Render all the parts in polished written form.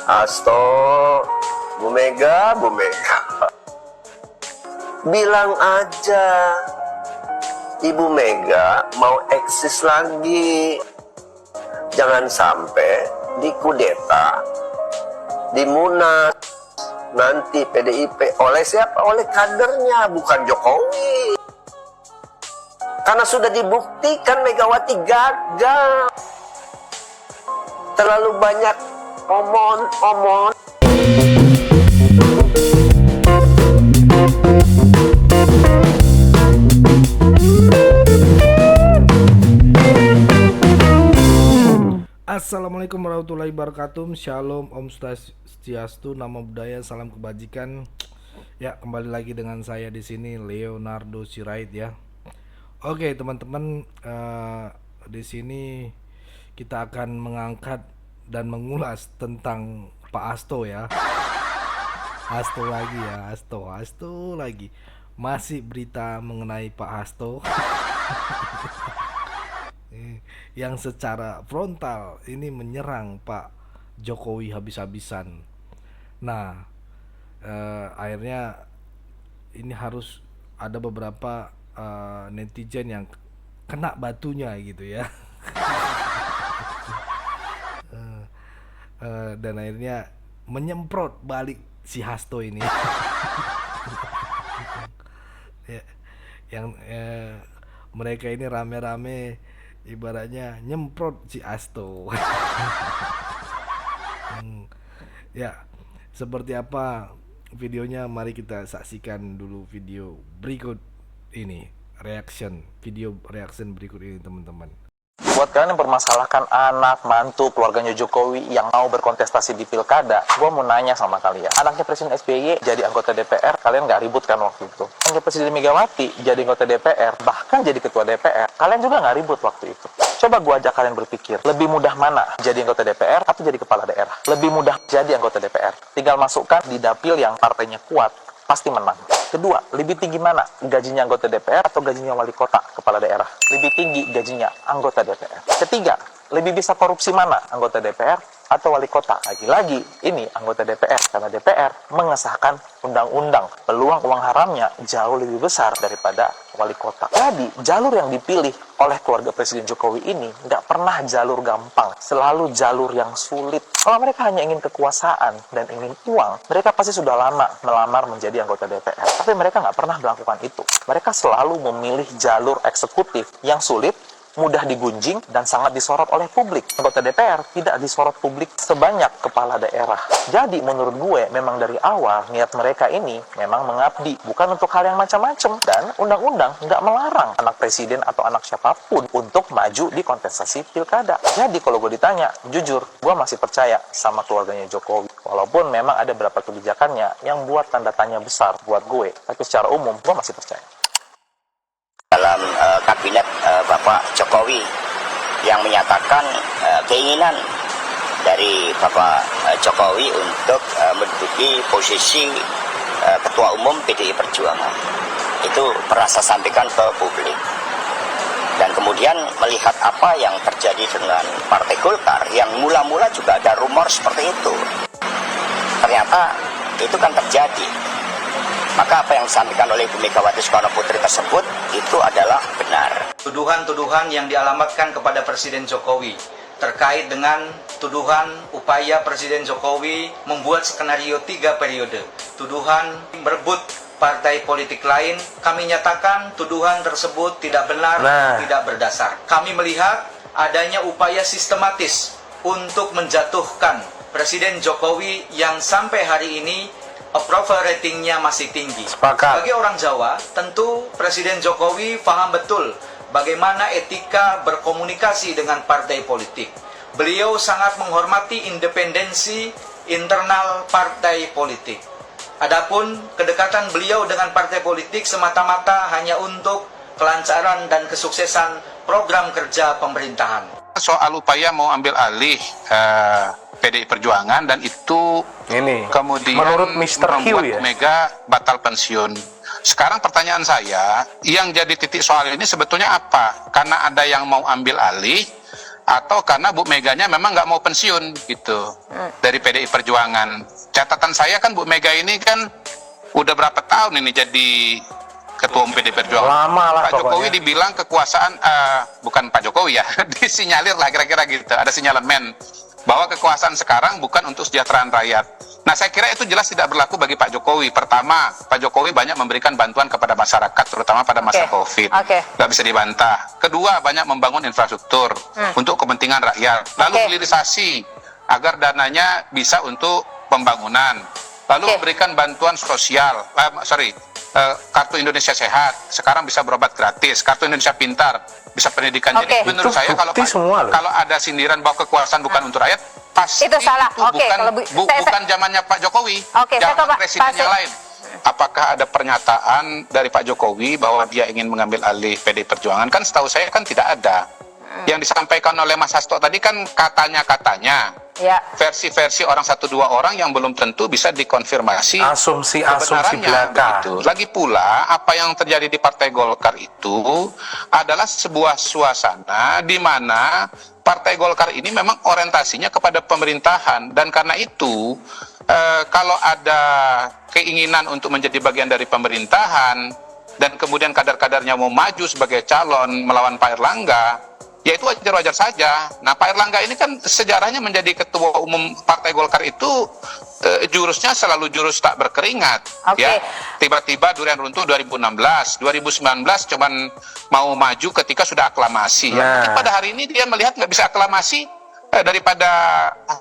Hasto, Bu Mega, bilang aja Ibu Mega mau eksis lagi. Jangan sampai dikudeta, dimunas nanti PDIP oleh siapa? Oleh kadernya, bukan Jokowi. Karena sudah dibuktikan Megawati gagal. Terlalu banyak omong. Assalamualaikum warahmatullahi wabarakatuh. Shalom, Om Swastiastu, Namo Buddhaya, salam kebajikan. Ya, kembali lagi dengan saya di sini Leonardo Sirait ya. Oke, teman-teman, di sini kita akan mengangkat dan mengulas tentang Pak Hasto ya. Hasto lagi ya, Hasto lagi. Masih berita mengenai Pak Hasto. Yang secara frontal ini menyerang Pak Jokowi habis-habisan. Nah, akhirnya ini harus ada beberapa netizen yang kena batunya gitu ya. Dan akhirnya menyemprot balik si Hasto ini. Ya, yang mereka ini rame-rame ibaratnya nyemprot si Hasto. Ya, seperti apa videonya, mari kita saksikan dulu video berikut ini, video reaction berikut ini teman-teman. Buat kalian yang mempermasalahkan anak, mantu, keluarganya Jokowi yang mau berkontestasi di pilkada, gue mau nanya sama kalian. Anaknya Presiden SBY jadi anggota DPR, kalian nggak ribut kan waktu itu? Anaknya Presiden Megawati jadi anggota DPR, bahkan jadi ketua DPR, kalian juga nggak ribut waktu itu. Coba gue ajak kalian berpikir, lebih mudah mana jadi anggota DPR atau jadi kepala daerah? Lebih mudah jadi anggota DPR. Tinggal masukkan di dapil yang partainya kuat, pasti menang. Kedua, lebih tinggi mana gajinya anggota DPR atau gajinya wali kota kepala daerah? Lebih tinggi gajinya anggota DPR. Ketiga, lebih bisa korupsi mana anggota DPR atau wali kota? Lagi-lagi ini anggota DPR, karena DPR mengesahkan undang-undang. Peluang uang haramnya jauh lebih besar daripada wali kota. Jadi jalur yang dipilih oleh keluarga Presiden Jokowi ini nggak pernah jalur gampang, selalu jalur yang sulit. Kalau mereka hanya ingin kekuasaan dan ingin uang, mereka pasti sudah lama melamar menjadi anggota DPR. Tapi mereka nggak pernah melakukan itu. Mereka selalu memilih jalur eksekutif yang sulit, mudah digunjing, dan sangat disorot oleh publik. Anggota DPR tidak disorot publik sebanyak kepala daerah. Jadi menurut gue, memang dari awal niat mereka ini memang mengabdi, bukan untuk hal yang macam-macam. Dan undang-undang nggak melarang anak presiden atau anak siapapun untuk maju di kontestasi pilkada. Jadi kalau gue ditanya, jujur, gue masih percaya sama keluarganya Jokowi. Walaupun memang ada beberapa kebijakannya yang buat tanda tanya besar buat gue, tapi secara umum gue masih percaya. Dalam kabinet Bapak Jokowi yang menyatakan keinginan dari Bapak Jokowi untuk menduduki posisi Ketua Umum PDI Perjuangan. Itu pernah saya sampaikan ke publik. Dan kemudian melihat apa yang terjadi dengan Partai Golkar yang mula-mula juga ada rumor seperti itu. Ternyata itu kan terjadi. Maka apa yang disampaikan oleh Ibu Megawati Soekarno Putri tersebut itu adalah benar. Tuduhan-tuduhan yang dialamatkan kepada Presiden Jokowi terkait dengan tuduhan upaya Presiden Jokowi membuat skenario 3 periode. Tuduhan merebut partai politik lain, kami nyatakan tuduhan tersebut tidak benar, tidak berdasar. Kami melihat adanya upaya sistematis untuk menjatuhkan Presiden Jokowi yang sampai hari ini approval ratingnya masih tinggi. Bagi orang Jawa, tentu Presiden Jokowi paham betul bagaimana etika berkomunikasi dengan partai politik. Beliau sangat menghormati independensi internal partai politik. Adapun kedekatan beliau dengan partai politik semata-mata hanya untuk kelancaran dan kesuksesan program kerja pemerintahan. Soal upaya mau ambil alih PDI Perjuangan, dan itu ini kemudian menurut Mr. membuat ya? Mega batal pensiun. Sekarang pertanyaan saya, yang jadi titik soal ini sebetulnya apa? Karena ada yang mau ambil alih, atau karena Bu Meganya memang nggak mau pensiun gitu dari PDI Perjuangan. Catatan saya kan Bu Mega ini kan udah berapa tahun ini jadi Ketua Umum PDI Perjuangan. Lama lah Pak Jokowi pokoknya. dibilang kekuasaan, bukan Pak Jokowi ya, disinyalir lah kira-kira gitu, ada sinyalemen bahwa kekuasaan sekarang bukan untuk kesejahteraan rakyat. Nah, saya kira itu jelas tidak berlaku bagi Pak Jokowi. Pertama, Pak Jokowi banyak memberikan bantuan kepada masyarakat, terutama pada masa COVID. Nggak bisa dibantah. Kedua, banyak membangun infrastruktur untuk kepentingan rakyat. Lalu hilirisasi agar dananya bisa untuk pembangunan. Lalu memberikan bantuan sosial, Kartu Indonesia Sehat, sekarang bisa berobat gratis, Kartu Indonesia Pintar, bisa pendidikan. Jadi menurut Itu saya kalau ada sindiran bahwa kekuasaan bukan untuk rakyat, pasti itu salah. bukan zamannya Pak Jokowi, zaman presiden yang lain. Apakah ada pernyataan dari Pak Jokowi bahwa dia ingin mengambil alih PDI Perjuangan? Kan setahu saya kan tidak ada. Yang disampaikan oleh Mas Hasto tadi kan katanya-katanya. Versi-versi orang 1-2 orang yang belum tentu bisa dikonfirmasi Asumsi belaka. gitu. Lagi pula apa yang terjadi di Partai Golkar itu adalah sebuah suasana di mana Partai Golkar ini memang orientasinya kepada pemerintahan, dan karena itu kalau ada keinginan untuk menjadi bagian dari pemerintahan dan kemudian kadar-kadarnya mau maju sebagai calon melawan Pak Erlangga, ya itu wajar-wajar saja. Nah, Pak Erlangga ini kan sejarahnya menjadi ketua umum Partai Golkar itu jurusnya selalu jurus tak berkeringat. Ya, tiba-tiba durian runtuh 2016, 2019 cuman mau maju ketika sudah aklamasi. Ya, pada hari ini dia melihat nggak bisa aklamasi, daripada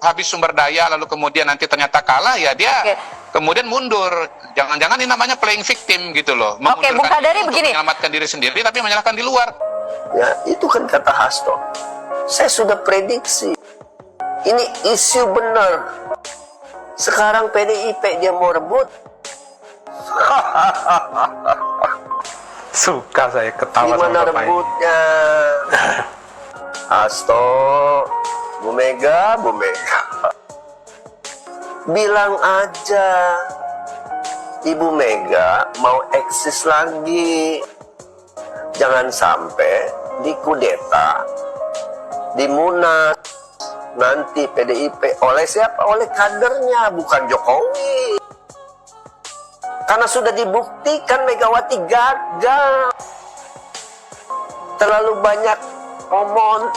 habis sumber daya lalu kemudian nanti ternyata kalah, ya dia kemudian mundur. Jangan-jangan ini namanya playing victim gitu loh. Bung Kadari untuk begini. menyelamatkan diri sendiri tapi menyalahkan di luar. Ya, itu kan kata Hasto. Saya sudah prediksi. Ini isu benar. Sekarang PDIP dia mau rebut. Suka saya ketawa Gimana sama Bapak ini. rebutnya? Hasto, Bu Mega. Bilang aja Ibu Mega mau eksis lagi. Jangan sampai dikudeta, dimunas nanti PDIP oleh siapa? Oleh kadernya, bukan Jokowi. Karena sudah dibuktikan Megawati gagal. Terlalu banyak omon,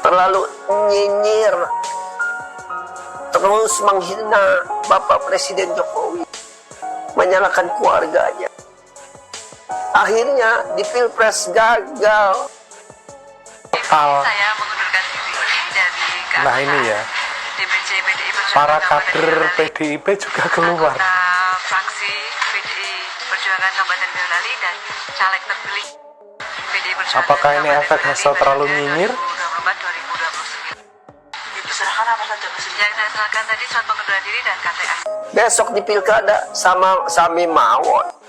terlalu nyinyir, terus menghina Bapak Presiden Jokowi, menyalahkan keluarganya. Akhirnya di Pilpres gagal. Saya mengundurkan diri dari Nah ini ya, DPC PDI Perjuangan para Kabupaten kader Boyolali, PDIP juga keluar. anggota fraksi PDI Perjuangan Kabupaten Boyolali dan caleg terpilih PDI Perjuangan Apakah ini Kabupaten efek Boyolali Hasto terlalu nyinyir? 2024-2029. Diserahkan apa saja? Yang saya serahkan tadi surat pengunduran diri dan KTA. Besok di Pilkada sama Sami Mawon.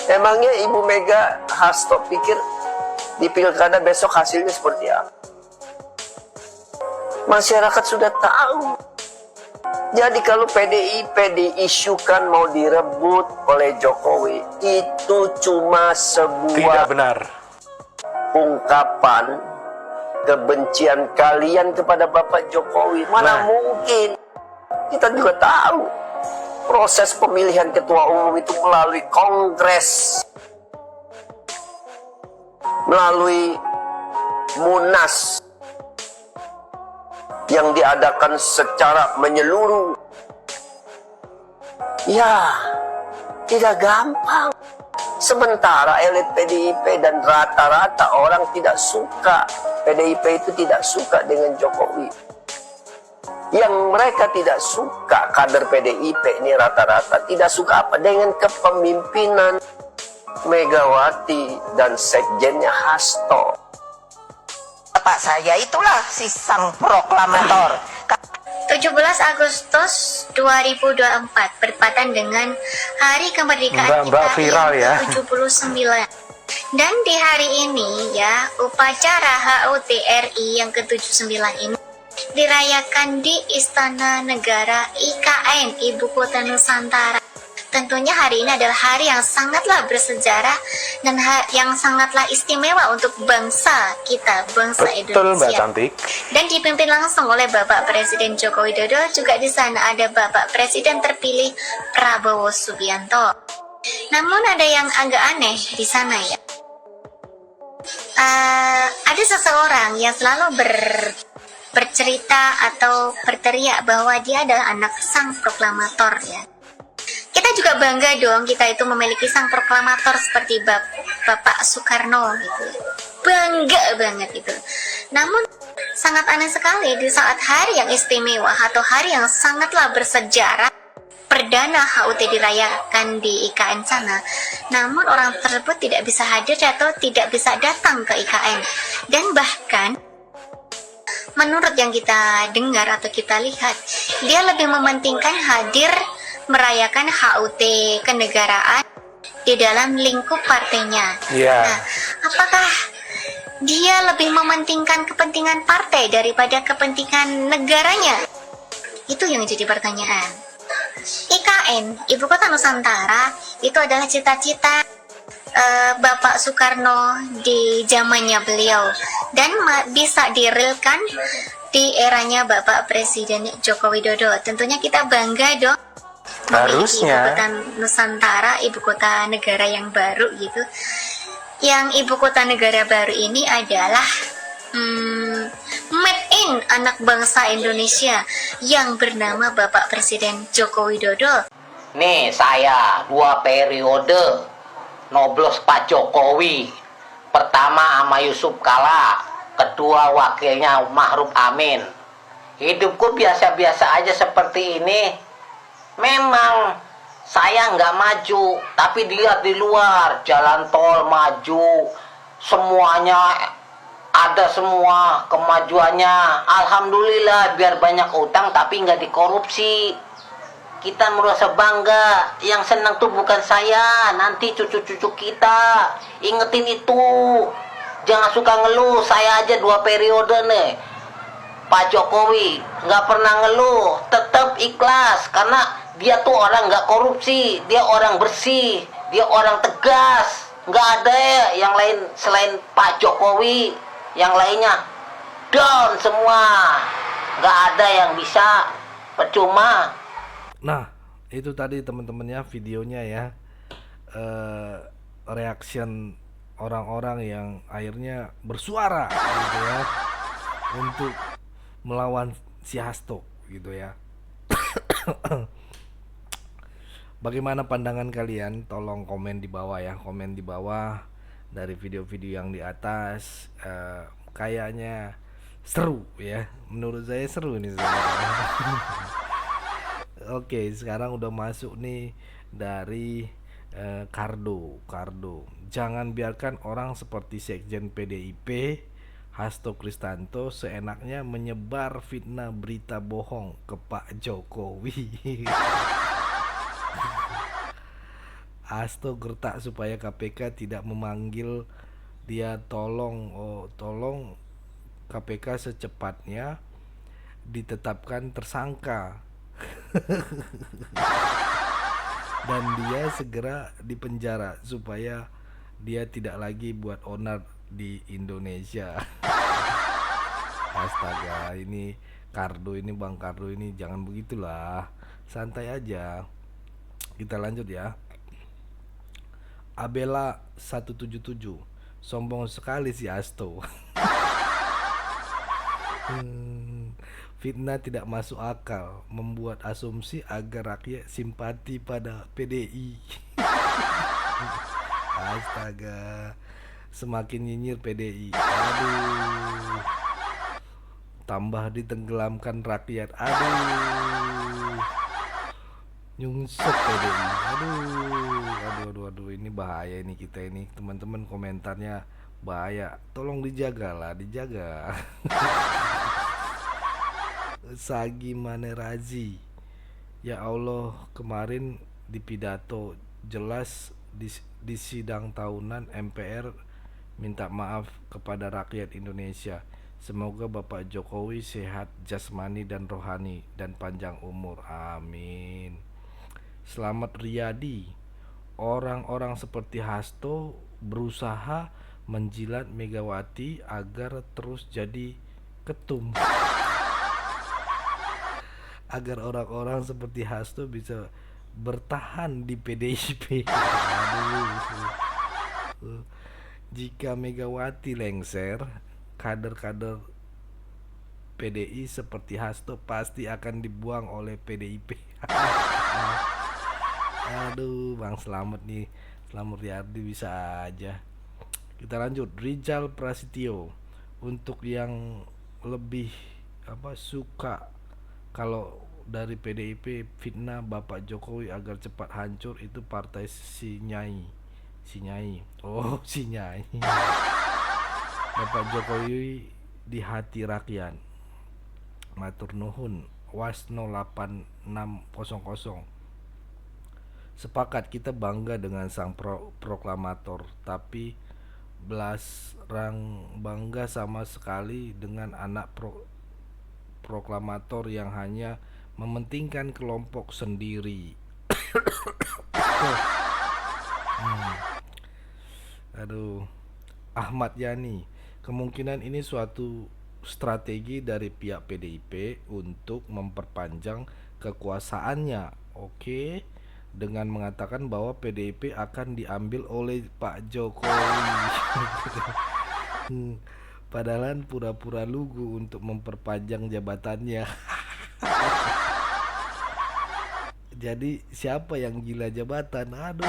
Emangnya Ibu Mega Hasto pikir di Pilkada besok hasilnya seperti apa? Masyarakat sudah tahu. Jadi kalau PDIP diisukan mau direbut oleh Jokowi, itu cuma Tidak sebuah benar. ungkapan kebencian kalian kepada Bapak Jokowi. Mana mungkin? Kita juga tahu proses pemilihan ketua umum itu melalui kongres, melalui munas yang diadakan secara menyeluruh. Ya, tidak gampang. Sementara elit PDIP dan rata-rata orang tidak suka. PDIP itu tidak suka dengan Jokowi. Yang mereka tidak suka, kader PDIP ini rata-rata tidak suka apa? Dengan kepemimpinan Megawati dan sekjennya Hasto. Bapak saya itulah si sang proklamator. 17 Agustus 2024 bertepatan dengan Hari Kemerdekaan Mbak kita viral ya. yang ke-79. Dan di hari ini ya, upacara HUT RI yang ke-79 ini dirayakan di Istana Negara IKN Ibu Kota Nusantara. tentunya hari ini adalah hari yang sangatlah bersejarah dan yang sangatlah istimewa untuk bangsa kita, bangsa Betul, Mbak Indonesia. Cantik. Dan dipimpin langsung oleh Bapak Presiden Joko Widodo, juga di sana ada Bapak Presiden terpilih Prabowo Subianto. Namun ada yang agak aneh di sana ya. Ada seseorang yang selalu bercerita atau berteriak bahwa dia adalah anak sang proklamator ya. Kita juga bangga dong, kita itu memiliki sang proklamator seperti Bapak Soekarno gitu. Bangga banget itu. Namun sangat aneh sekali di saat hari yang istimewa atau hari yang sangatlah bersejarah, perdana HUT dirayakan di IKN sana, namun orang tersebut tidak bisa hadir atau tidak bisa datang ke IKN. Dan bahkan menurut yang kita dengar atau kita lihat, dia lebih mementingkan hadir merayakan HUT kenegaraan di dalam lingkup partainya. Nah, apakah dia lebih mementingkan kepentingan partai daripada kepentingan negaranya? Itu yang jadi pertanyaan. IKN, Ibu Kota Nusantara, itu adalah cita-cita Bapak Soekarno di zamannya beliau dan bisa direalkan di eranya Bapak Presiden Joko Widodo. Tentunya kita bangga dong memiliki Ibu Kota Nusantara, Ibu Kota Negara yang baru gitu. Yang Ibu Kota Negara baru ini adalah made in anak bangsa Indonesia yang bernama Bapak Presiden Joko Widodo. Nih saya 2 periode noblos Pak Jokowi. Pertama sama Yusuf Kala, kedua wakilnya Ma'ruf Amin. Hidupku biasa-biasa aja seperti ini. Memang saya nggak maju, tapi dilihat di luar, jalan tol maju, semuanya ada semua kemajuannya. Alhamdulillah, biar banyak utang tapi nggak dikorupsi. Kita merasa bangga. Yang senang tuh bukan saya, nanti cucu-cucu kita. Ingetin itu. Jangan suka ngeluh. Saya aja 2 periode nih. Pak Jokowi nggak pernah ngeluh, tetap ikhlas karena dia tuh orang nggak korupsi, dia orang bersih, dia orang tegas. Nggak ada yang lain selain Pak Jokowi. Yang lainnya down semua, nggak ada yang bisa, percuma. Nah, itu tadi teman-temannya videonya ya, reaction orang-orang yang akhirnya bersuara gitu ya untuk melawan si Hasto gitu ya. Bagaimana pandangan kalian? Tolong komen di bawah ya, komen di bawah. Dari video-video yang di atas kayaknya seru ya, menurut saya seru nih sebenarnya. Oke, sekarang udah masuk nih dari Kardo. Jangan biarkan orang seperti Sekjen PDIP Hasto Kristanto seenaknya menyebar fitnah berita bohong ke Pak Jokowi. Hasto gertak supaya KPK tidak memanggil dia. Tolong KPK secepatnya ditetapkan tersangka dan dia segera dipenjara supaya dia tidak lagi buat onar di Indonesia. Astaga, ini Kardo ini, Bang Kardo ini jangan begitulah, santai aja. Kita lanjut ya. Abela 177, sombong sekali si Hasto. Fitnah tidak masuk akal, membuat asumsi agar rakyat simpati pada PDI. Astaga, semakin nyinyir PDI. Aduh, tambah ditenggelamkan rakyat. Aduh, nyungsep PDI. Aduh, ini bahaya ini kita ini, teman-teman. Komentarnya bahaya, tolong dijagalah, dijaga. Sagi Manerazi, ya Allah, kemarin di pidato jelas di sidang tahunan MPR minta maaf kepada rakyat Indonesia. Semoga Bapak Jokowi sehat jasmani dan rohani dan panjang umur, amin. Slamet Riyadi. Orang-orang seperti Hasto berusaha menjilat Megawati agar terus jadi ketum. Agar orang-orang seperti Hasto bisa bertahan di PDIP. Aduh. Jika Megawati lengser, kader-kader PDI seperti Hasto pasti akan dibuang oleh PDIP. Aduh, Bang Slamet nih, Slamet Riyadi bisa aja. Kita lanjut, Rizal Prasetyo. Untuk yang lebih suka kalau dari PDIP fitnah Bapak Jokowi agar cepat hancur, itu partai Sinyai. Oh, Sinyai. Bapak Jokowi di hati rakyat. Matur nuhun. Wasno 8600. Sepakat, kita bangga dengan sang proklamator, tapi belas rang bangga sama sekali dengan anak proklamator yang hanya mementingkan kelompok sendiri. Aduh. Ahmad Yani, kemungkinan ini suatu strategi dari pihak PDIP untuk memperpanjang kekuasaannya. Oke, dengan mengatakan bahwa PDIP akan diambil oleh Pak Jokowi. Padahal pura-pura lugu untuk memperpanjang jabatannya. Jadi siapa yang gila jabatan? Aduh.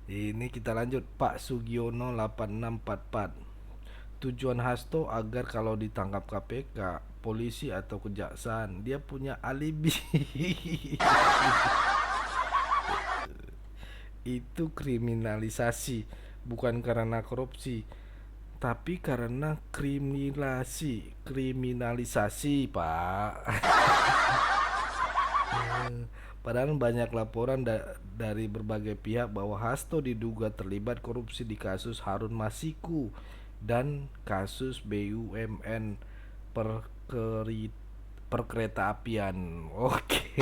Ini kita lanjut, Pak Sugiono 8644. Tujuan Hasto agar kalau ditangkap KPK, polisi atau kejaksaan, dia punya alibi. Itu kriminalisasi, bukan karena korupsi, tapi karena kriminalisasi, Pak. Padahal banyak laporan dari berbagai pihak bahwa Hasto diduga terlibat korupsi di kasus Harun Masiku dan kasus BUMN perkereta-apian. Oke.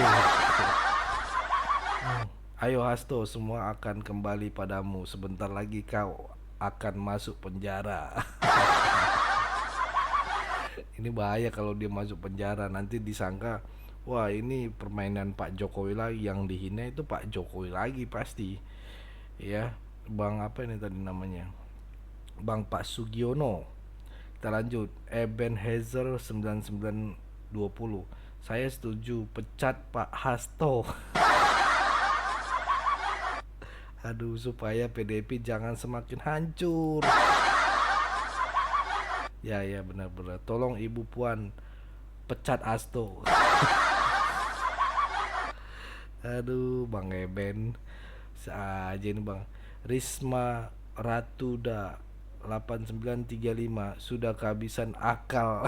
Ayo Hasto, semua akan kembali padamu. Sebentar lagi kau akan masuk penjara. Ini bahaya kalau dia masuk penjara, nanti disangka wah ini permainan Pak Jokowi lagi, yang dihina itu Pak Jokowi lagi pasti. Ya, Bang apa ini tadi namanya? Bang Pak Sugiono. Kita lanjut, Ebenezer 9920. Saya setuju, pecat Pak Hasto. Aduh, supaya PDIP jangan semakin hancur. Ya benar-benar. Tolong Ibu Puan pecat Hasto. Aduh, Bang Eben saja ini Bang. Risma Ratuda 8935, sudah kehabisan akal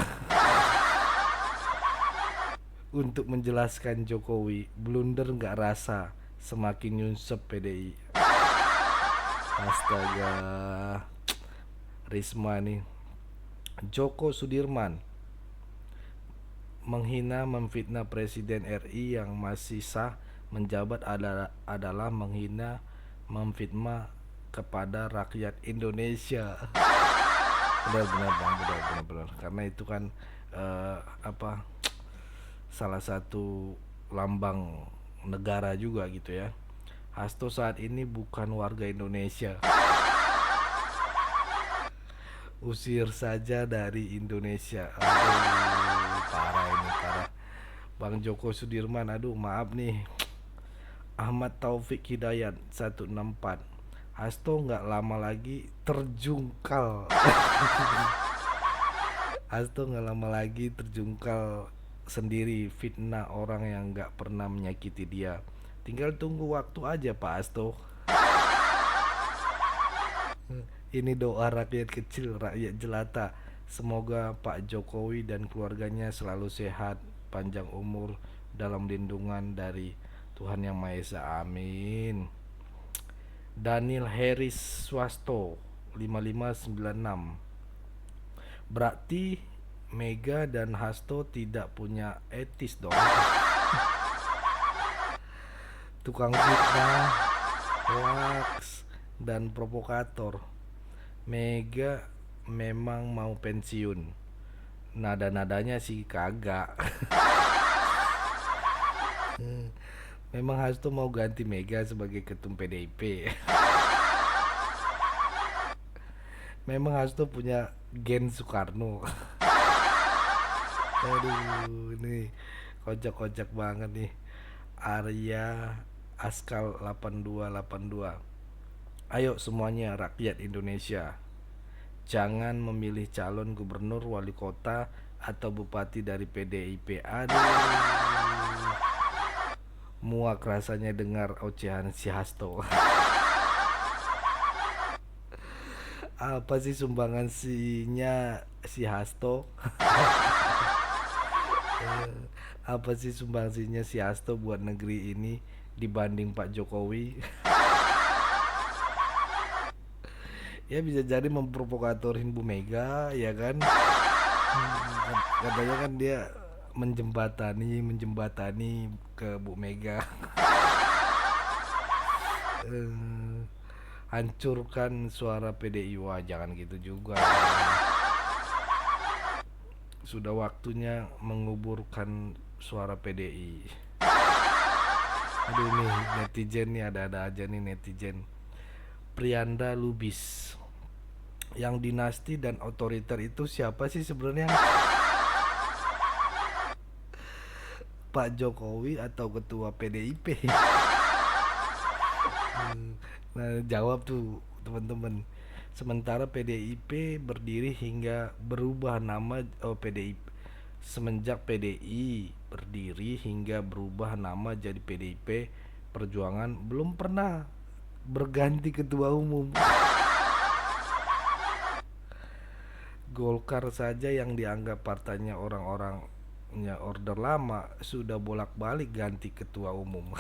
untuk menjelaskan Jokowi. Blunder nggak rasa, semakin nyunsep PDI. Astaga, Risma nih. Joko Sudirman, menghina memfitnah Presiden RI yang masih sah menjabat adalah menghina memfitnah kepada rakyat Indonesia. Benar Bang, benar. Karena itu kan salah satu lambang negara juga gitu ya. Hasto saat ini bukan warga Indonesia. Usir saja dari Indonesia. Aduh, parah. Bang Joko Sudirman, aduh maaf nih. Ahmad Taufik Hidayat 164. Hasto nggak lama lagi terjungkal. Hasto nggak lama lagi terjungkal sendiri fitnah orang yang nggak pernah menyakiti dia. Tinggal tunggu waktu aja Pak Hasto. Ini doa rakyat kecil, rakyat jelata. Semoga Pak Jokowi dan keluarganya selalu sehat, panjang umur, dalam lindungan dari Tuhan Yang Maha Esa. Amin. Daniel Harris Swasto 5596. Berarti Mega dan Hasto tidak punya etis dong. Tukang fitnah, hoax, dan provokator. Mega memang mau pensiun. Nada-nadanya sih kagak. Memang Hasto mau ganti Mega sebagai ketum PDIP. Memang Hasto punya gen Soekarno. Aduh, ini kocak-kocak banget nih. Arya Askal 8282. Ayo semuanya rakyat Indonesia, jangan memilih calon gubernur, wali kota, atau bupati dari PDIP. Aduh, muak rasanya dengar ocehan si Hasto. Apa sih sumbangansinya si Hasto? Apa sih sumbangsinya si Hasto buat negeri ini dibanding Pak Jokowi? Ya bisa jadi memprovokatorin Bu Mega, ya kan? Katanya kan dia menjembatani ke Bu Mega. Hancurkan suara PDI. Wah, jangan gitu juga. Sudah waktunya menguburkan suara PDI. Aduh nih netizen nih, ada-ada aja nih netizen. Prianda Lubis, yang dinasti dan otoriter itu siapa sih sebenarnya? Pak Jokowi atau ketua PDIP? Nah, jawab tuh teman-teman. Sementara PDIP berdiri hingga berubah nama PDIP. Semenjak PDI berdiri hingga berubah nama jadi PDIP Perjuangan, belum pernah berganti ketua umum. Golkar saja yang dianggap partainya orang-orangnya Orde Lama sudah bolak-balik ganti ketua umum.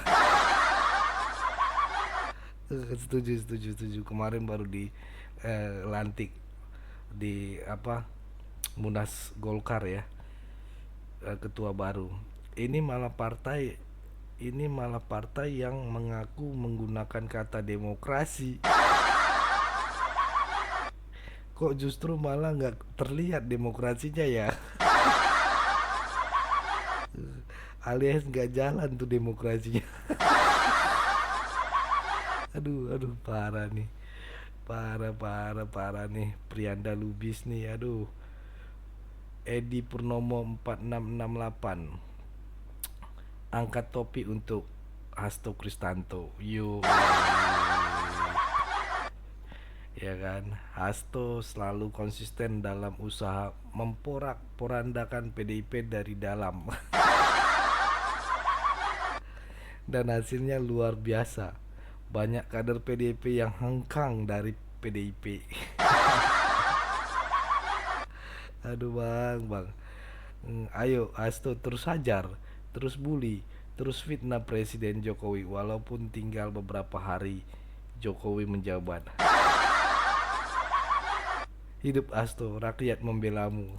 Setuju. Kemarin baru lantik di Munas Golkar ya, ketua baru. Ini malah partai yang mengaku menggunakan kata demokrasi. Kok justru malah nggak terlihat demokrasinya ya? Alias nggak jalan tuh demokrasinya. Aduh, parah nih. Parah nih. Prianda Lubis nih, aduh. Edi Purnomo 4668. Angkat topi untuk Hasto Kristanto. Yo. Ya kan, Hasto selalu konsisten dalam usaha memporak-porandakan PDIP dari dalam. Dan hasilnya luar biasa. Banyak kader PDIP yang hengkang dari PDIP. Aduh bang. Ayo Hasto terus hajar, terus bully, terus fitnah Presiden Jokowi walaupun tinggal beberapa hari Jokowi menjabat. Hidup Hasto, rakyat membelamu.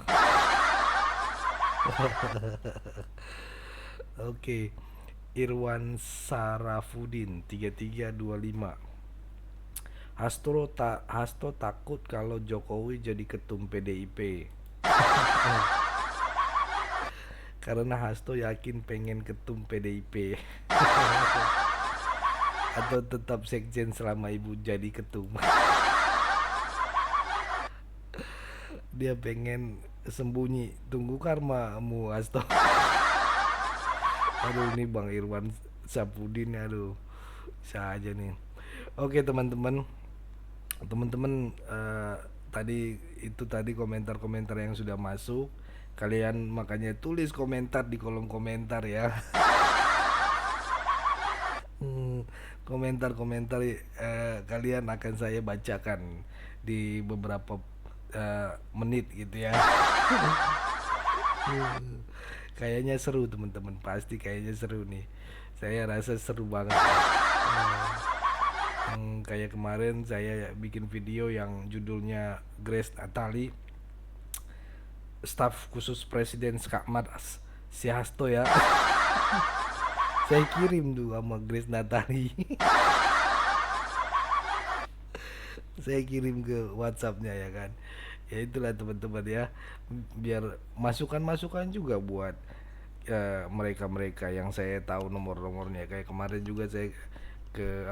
Oke. Irwan Sarafudin 3325. Hasto takut kalau Jokowi jadi ketum PDIP. Karena Hasto yakin pengen ketum PDIP. Atau tetap sekjen selama ibu jadi ketum. Dia pengen sembunyi, tunggu karmamu Hasto. Aduh, ini Bang Irwan Sapudin, aduh, bisa aja nih. Oke teman-teman, tadi komentar-komentar yang sudah masuk. Kalian makanya tulis komentar di kolom komentar ya. Komentar-komentar kalian akan saya bacakan di beberapa menit gitu ya. Kayaknya seru teman-teman, pasti kayaknya seru nih. Saya rasa seru banget. Kayak kemarin saya bikin video yang judulnya Grace Natali staf khusus Presiden Skakmat si Hasto ya. Saya kirim tuh sama Grace Natali. Saya kirim ke WhatsAppnya ya kan. Ya itulah teman-teman ya, biar masukan-masukan juga buat mereka-mereka yang saya tahu nomor-nomornya. Kayak kemarin juga saya ke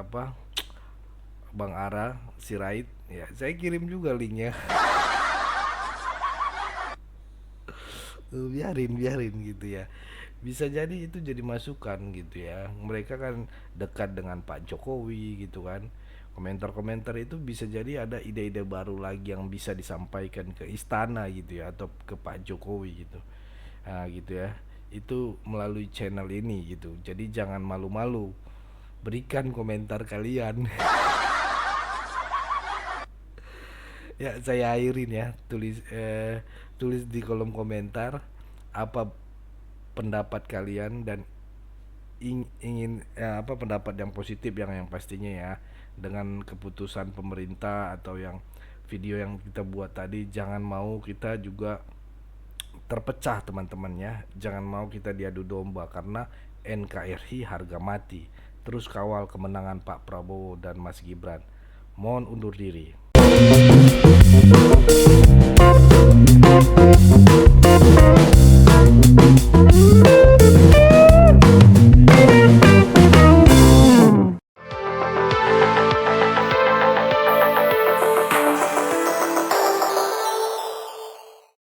Bang Ara Sirait ya, saya kirim juga linknya. biarin gitu ya, bisa jadi itu jadi masukan gitu ya. Mereka kan dekat dengan Pak Jokowi gitu kan. Komentar-komentar itu bisa jadi ada ide-ide baru lagi yang bisa disampaikan ke istana gitu ya, atau ke Pak Jokowi gitu. Nah gitu ya, itu melalui channel ini gitu. Jadi jangan malu-malu, berikan komentar kalian. Ya saya akhirin ya, tulis di kolom komentar apa pendapat kalian, dan ingin pendapat yang positif yang pastinya ya, dengan keputusan pemerintah atau yang video yang kita buat tadi. Jangan mau kita juga terpecah teman-teman ya, jangan mau kita diadu domba, karena NKRI harga mati. Terus kawal kemenangan Pak Prabowo dan Mas Gibran. Mohon undur diri.